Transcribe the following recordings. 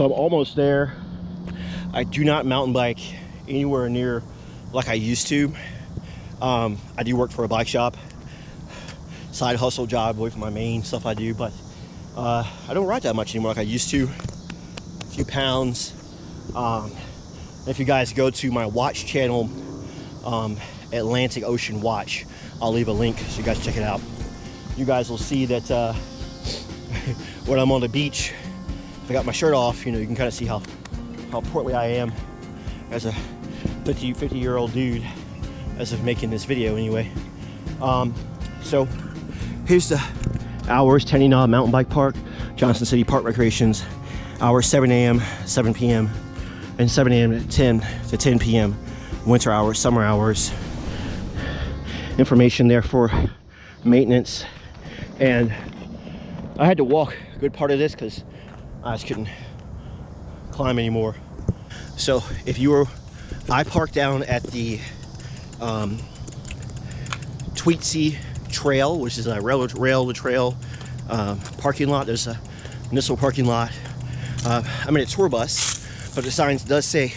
So I'm almost there. I do not mountain bike anywhere near like I used to. I do work for a bike shop, side hustle job away from my main stuff I do, but I don't ride that much anymore like I used to. A few pounds. If you guys go to my watch channel, Atlantic Ocean Watch, I'll leave a link so you guys check it out. You guys will see that when I'm on the beach, if I got my shirt off, you know, you can kind of see how portly I am as a 50-year-old dude as of making this video anyway. So here's the hours: Tannery Knobs Mountain Bike Park, Johnson City Park Recreations, hours 7 a.m., 7 p.m., and 7 a.m. to 10 p.m. winter hours, summer hours. Information there for maintenance. And I had to walk a good part of this because I just couldn't climb anymore. So if you were, I parked down at the Tweetsie trail, which is a rail to trail parking lot. There's a municipal parking lot. I'm in a tour bus, but the sign does say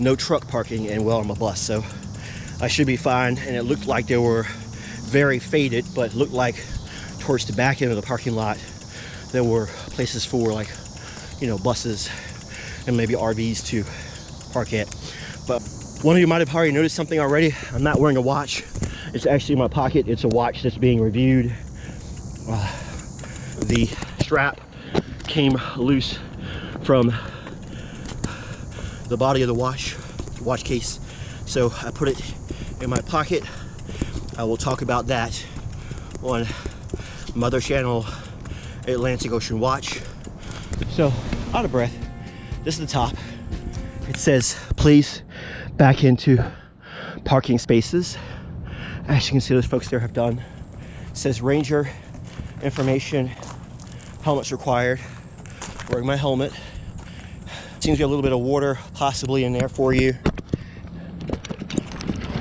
no truck parking, and well, I'm a bus, so I should be fine. And it looked like they were very faded, but looked like towards the back end of the parking lot there were places for, like, you know, buses and maybe RVs to park at. But one of you might have already noticed something already. I'm not wearing a watch. It's actually in my pocket. It's a watch that's being reviewed. The strap came loose from the body of the watch case, so I put it in my pocket. I will talk about that on Mother Channel Atlantic Ocean Watch. So, out of breath. This is the top. It says, please back into parking spaces. As you can see, those folks there have done. It says ranger information, helmets required. Wearing my helmet. Seems to be a little bit of water possibly in there for you.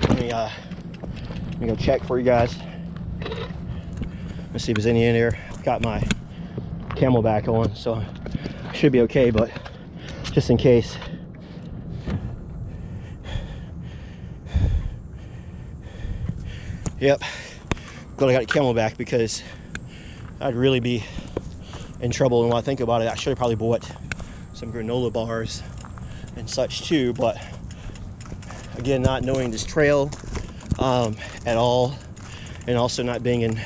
Let me go check for you guys. Let's see if there's any in there. I've got my Camelback on, so I should be okay, but just in case. Yep, glad I got a Camelback because I'd really be in trouble. And when I think about it, I should have probably bought some granola bars and such too, but again, not knowing this trail at all, and also not being in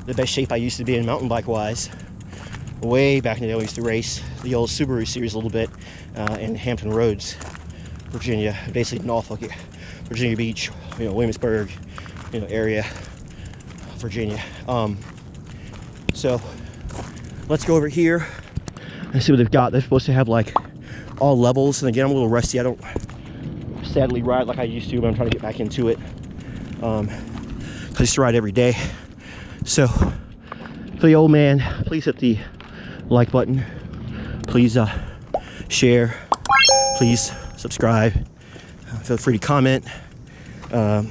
the best shape I used to be in mountain bike wise. Way back in the day, I used to race the old Subaru series a little bit in Hampton Roads, Virginia, basically Norfolk, Virginia Beach, you know, Williamsburg, you know, area, Virginia. So let's go over here and see what they've got. They're supposed to have like all levels, and again, I'm a little rusty. I don't sadly ride like I used to, but I'm trying to get back into it. I used to ride every day. So for the old man, please hit the like button, please share, please subscribe, feel free to comment. And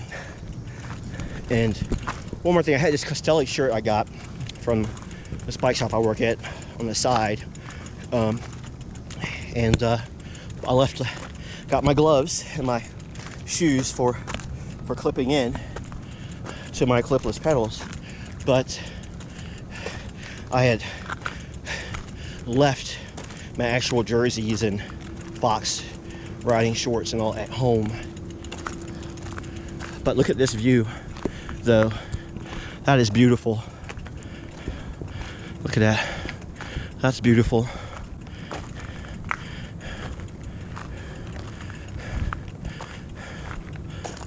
one more thing, I had this Castelli shirt I got from this bike shop I work at on the side, and I got my gloves and my shoes for clipping in to my clipless pedals, but I had left my actual jerseys and box riding shorts and all at home. But look at this view though. That is beautiful. Look at that. That's beautiful.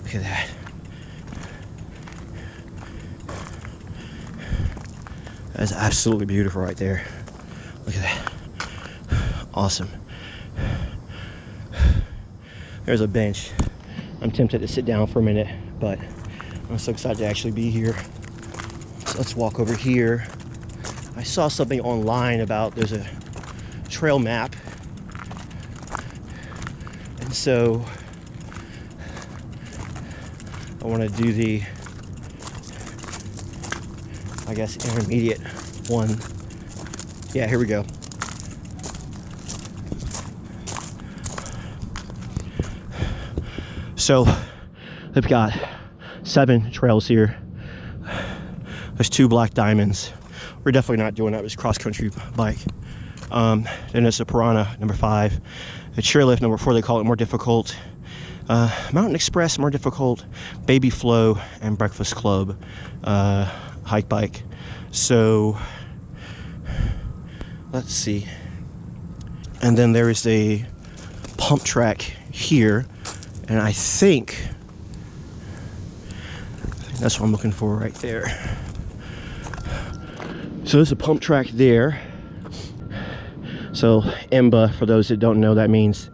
Look at that. That's absolutely beautiful right there. Look at that. Awesome. There's a bench. I'm tempted to sit down for a minute, but I'm so excited to actually be here. So let's walk over here. I saw something online about there's a trail map, and so I want to do the, I guess, intermediate one. Yeah, here we go. So they've got 7 trails here. There's 2 black diamonds. We're definitely not doing that. It was cross-country bike. Then there's a Piranha, number 5. The Chairlift, number 4, they call it, more difficult. Mountain Express, more difficult. Baby Flow, and Breakfast Club hike bike. So let's see. And then there is a pump track here, and I think that's what I'm looking for right there. So there's a pump track there. So IMBA, for those that don't know, that means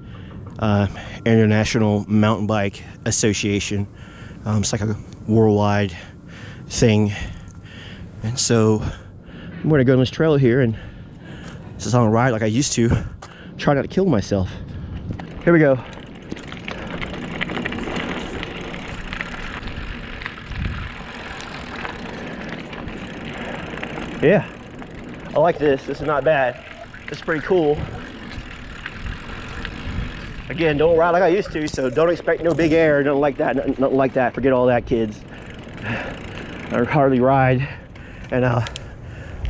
International Mountain Bike Association. It's like a worldwide thing. And so I'm going to go on this trail here, and this is on a ride like I used to. Try not to kill myself. Here we go. Yeah, I like this. This is not bad. It's pretty cool. Again, don't ride like I used to, so don't expect no big air, nothing like that, nothing like that. Forget all that, kids. I hardly ride, and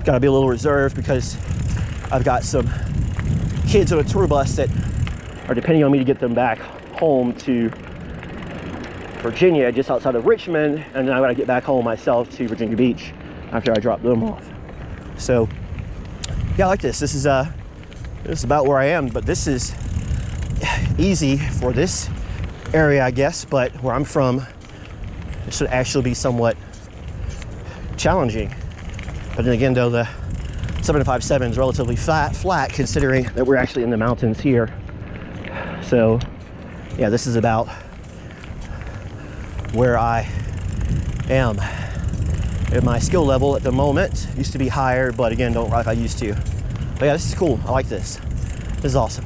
gotta be a little reserved because I've got some kids on a tour bus that are depending on me to get them back home to Virginia, just outside of Richmond, and then I gotta get back home myself to Virginia Beach after I drop them off. So yeah, I like this. This is about where I am, but this is easy for this area, I guess, but where I'm from, it should actually be somewhat challenging. But then again, though, the 757 is relatively flat considering that we're actually in the mountains here. So yeah, this is about where I am. And my skill level at the moment used to be higher, but again, don't ride like I used to. But yeah, this is cool. I like this. This is awesome.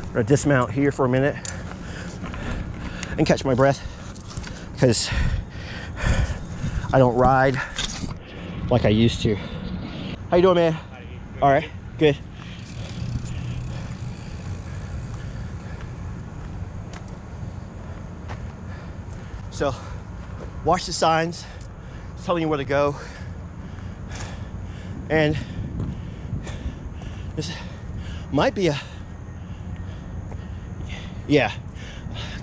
I'm gonna dismount here for a minute and catch my breath because I don't ride like I used to. How you doing, man? All right, good. So watch the signs, it's telling you where to go. And this might be a, yeah,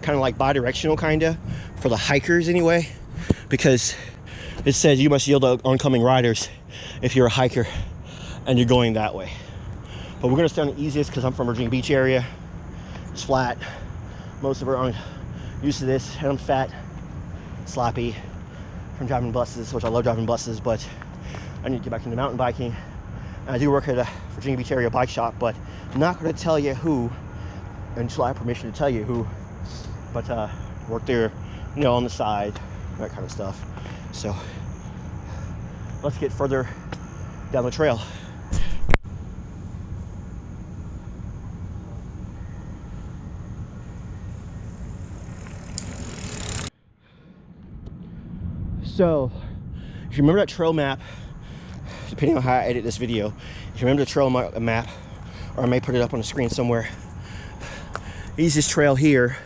kind of like bi-directional kinda for the hikers anyway, because it says you must yield to oncoming riders if you're a hiker and you're going that way. But we're gonna stay on the easiest because I'm from Virginia Beach area. It's flat. Most of us aren't used to this, and I'm fat, sloppy from driving buses, which I love driving buses, but I need to get back into mountain biking. And I do work at a Virginia Beach area bike shop, but I'm not going to tell you who until I have permission to tell you who. But work there, you know, on the side, that kind of stuff. So let's get further down the trail. So if you remember that trail map, depending on how I edit this video, if you remember the trail map, or I may put it up on the screen somewhere, easiest trail here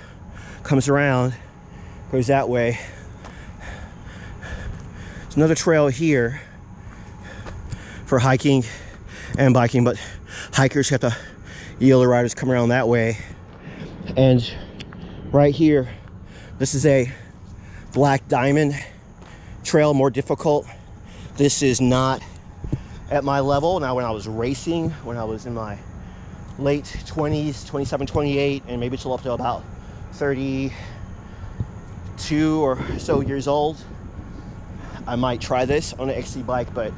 comes around, goes that way. There's another trail here for hiking and biking, but hikers have to yield, the riders come around that way. And right here, this is a black diamond trail, more difficult. This is not at my level. Now, when I was racing, when I was in my late 20s, 27, 28, and maybe till up to about 32 or so years old, I might try this on an XC bike, but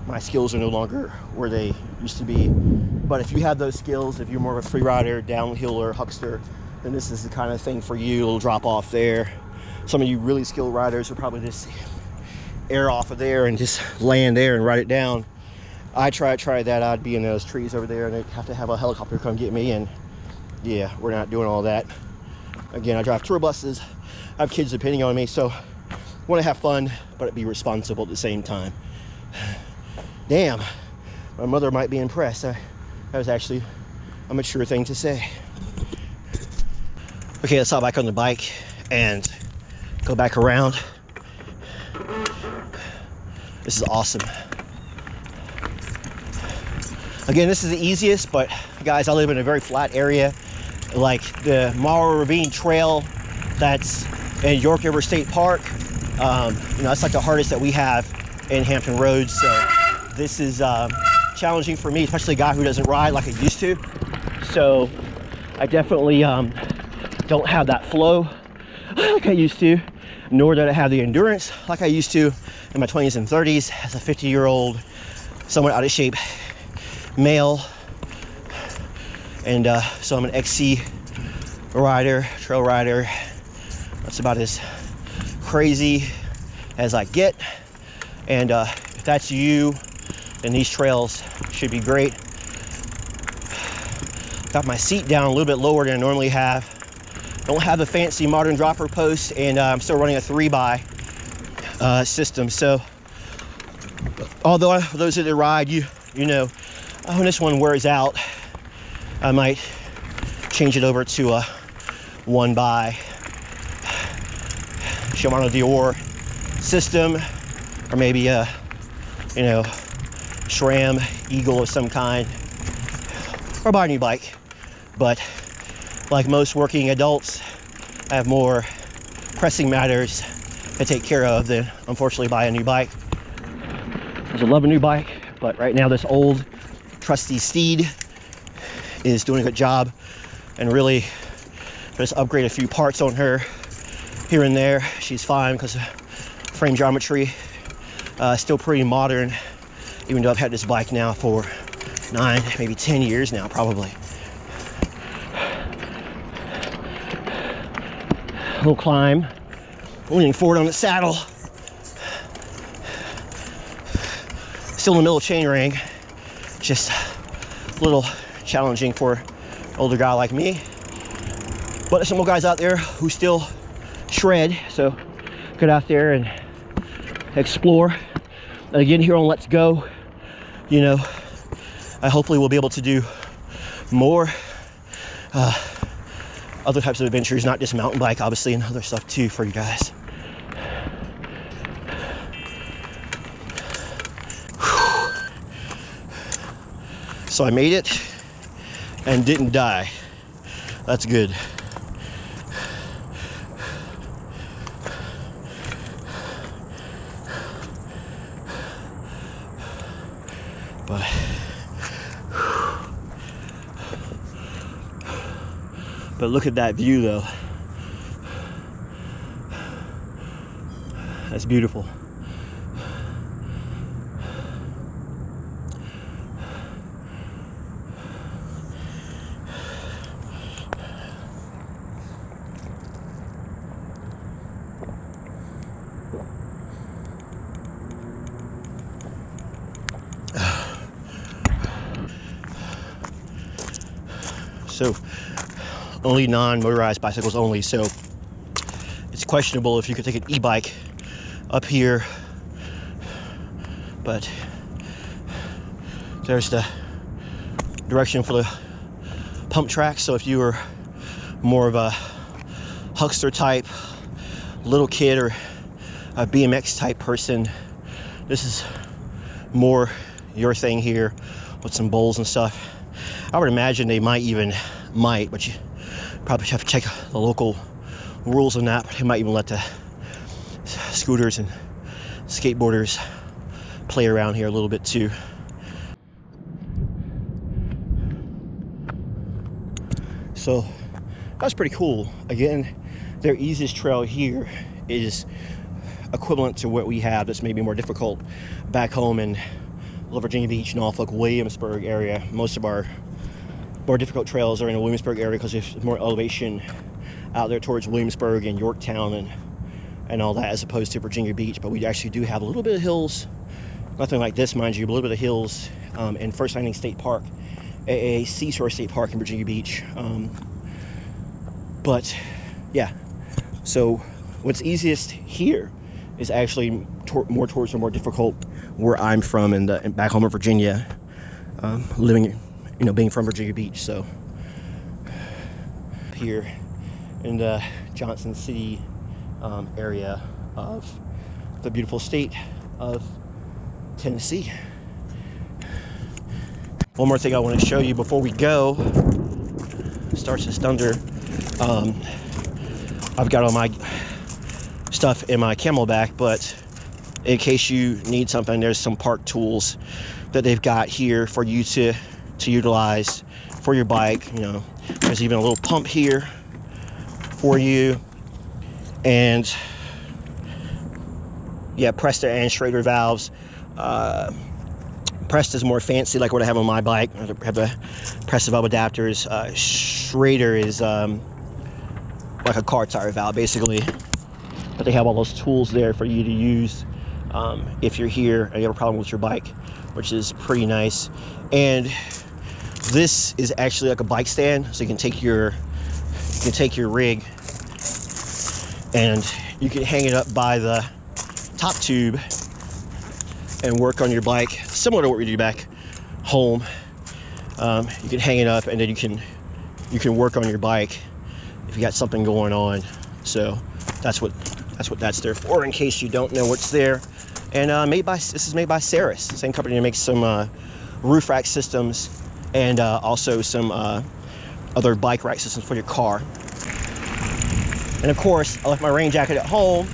my skills are no longer where they used to be. But if you have those skills, if you're more of a free rider, downhiller, huckster, then this is the kind of thing for you. It'll drop off there. Some of you really skilled riders will probably just air off of there and just land there and ride it down. I tried that. I'd be in those trees over there and they'd have to have a helicopter come get me, and yeah, we're not doing all that. Again, I drive tour buses, I have kids depending on me, so I want to have fun but be responsible at the same time. Damn, my mother might be impressed. That was actually a mature thing to say. Okay, let's hop back on the bike and go back around. This is awesome. Again, this is the easiest, but guys, I live in a very flat area. Like the Morrow Ravine Trail that's in York River State Park. You know, that's like the hardest that we have in Hampton Roads. So this is challenging for me, especially a guy who doesn't ride like I used to. So I definitely don't have that flow like I used to, nor did I have the endurance like I used to in my 20s and 30s as a 50-year-old, somewhat out of shape male. And so I'm an XC rider, trail rider. That's about as crazy as I get. And if that's you, then these trails should be great. Got my seat down a little bit lower than I normally have. Don't have the fancy modern dropper post, and I'm still running a 3x system. So although for those that ride, you know, when this one wears out, I might change it over to a 1x Shimano Dior system, or maybe a, you know, SRAM Eagle of some kind, or buy a new bike. But like most working adults, I have more pressing matters to take care of than, unfortunately, buy a new bike. I love a new bike, but right now this old trusty steed is doing a good job, and really just upgrade a few parts on her here and there. She's fine because of frame geometry. Still pretty modern, even though I've had this bike now for 9, maybe 10 years now, probably. Little climb, leaning forward on the saddle. Still in the middle of chain ring, just a little challenging for an older guy like me. But there's some more guys out there who still shred, so get out there and explore. And again, here on Let's Go, you know, I hopefully will be able to do more other types of adventures, not just mountain bike, obviously, and other stuff too for you guys. So I made it and didn't die. That's good. But look at that view though. That's beautiful. So only non-motorized bicycles only, so it's questionable if you could take an e-bike up here, but there's the direction for the pump track. So if you were more of a huckster type, little kid, or a BMX type person, this is more your thing here with some bowls and stuff. I would imagine they but you probably have to check the local rules on that, but they might even let the scooters and skateboarders play around here a little bit too. So that's pretty cool. Again, their easiest trail here is equivalent to what we have that's maybe more difficult back home in Virginia Beach, Norfolk, Williamsburg area. Most of our more difficult trails are in the Williamsburg area because there's more elevation out there towards Williamsburg and Yorktown and all that, as opposed to Virginia Beach. But we actually do have a little bit of hills, nothing like this, mind you, but a little bit of hills in First Landing State Park, a Seashore State Park in Virginia Beach. But yeah, so what's easiest here is actually more towards the more difficult where I'm from and back home in Virginia, living, being from Virginia Beach. So here in the Johnson City area of the beautiful state of Tennessee. One more thing I want to show you before we go. Starts this thunder. I've got all my stuff in my Camelback, but in case you need something, there's some park tools that they've got here for you to utilize for your bike. You know, there's even a little pump here for you, and yeah, Presta and Schrader valves. Presta's more fancy, like what I have on my bike. I have the Presta valve adapters. Schrader is like a car tire valve, basically. But they have all those tools there for you to use if you're here and you have a problem with your bike, which is pretty nice. And this is actually like a bike stand, so you can take your rig and you can hang it up by the top tube and work on your bike, similar to what we do back home. You can hang it up and then you can work on your bike if you got something going on. So that's what that's there for, in case you don't know what's there. And this is made by Ceres, the same company that makes some roof rack systems and also some other bike rack systems for your car. And of course, I left my rain jacket at home.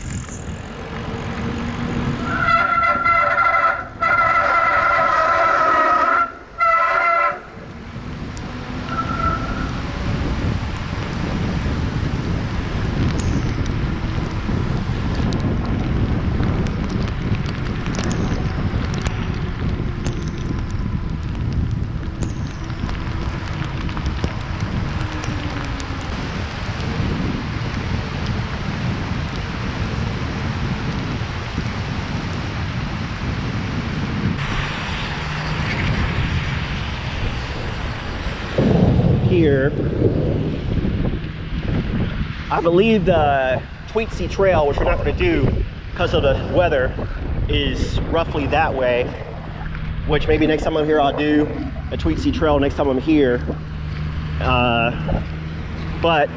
Here, I believe the Tweetsie trail, which we're not going to do because of the weather, is roughly that way, which maybe next time I'm here I'll do a Tweetsie trail next time I'm here, but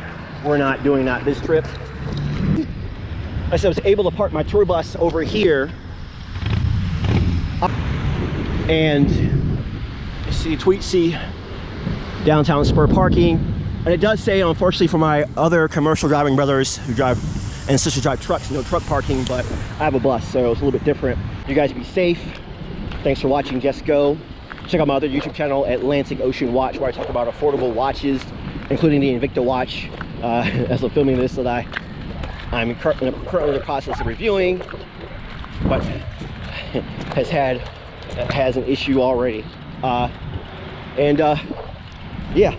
we're not doing that this trip. I was able to park my tour bus over here, and you see Tweetsie downtown spur parking. And it does say, unfortunately for my other commercial driving brothers who drive and sisters drive trucks, no truck parking, but I have a bus, so it's a little bit different. You guys be safe. Thanks for watching Just Go. Check out my other YouTube channel, Atlantic Ocean Watch, where I talk about affordable watches, including the Invicta watch, as I'm filming this, that I'm currently in the process of reviewing, but has an issue already. Yeah,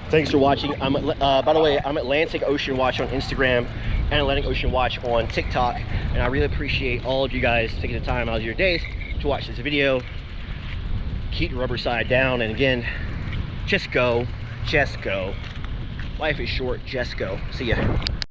thanks for watching. By the way, I'm Atlantic Ocean Watch on Instagram and Atlantic Ocean Watch on TikTok, and I really appreciate all of you guys taking the time out of your days to watch this video. Keep the rubber side down, and again, just go, just go. Life is short, just go. See ya.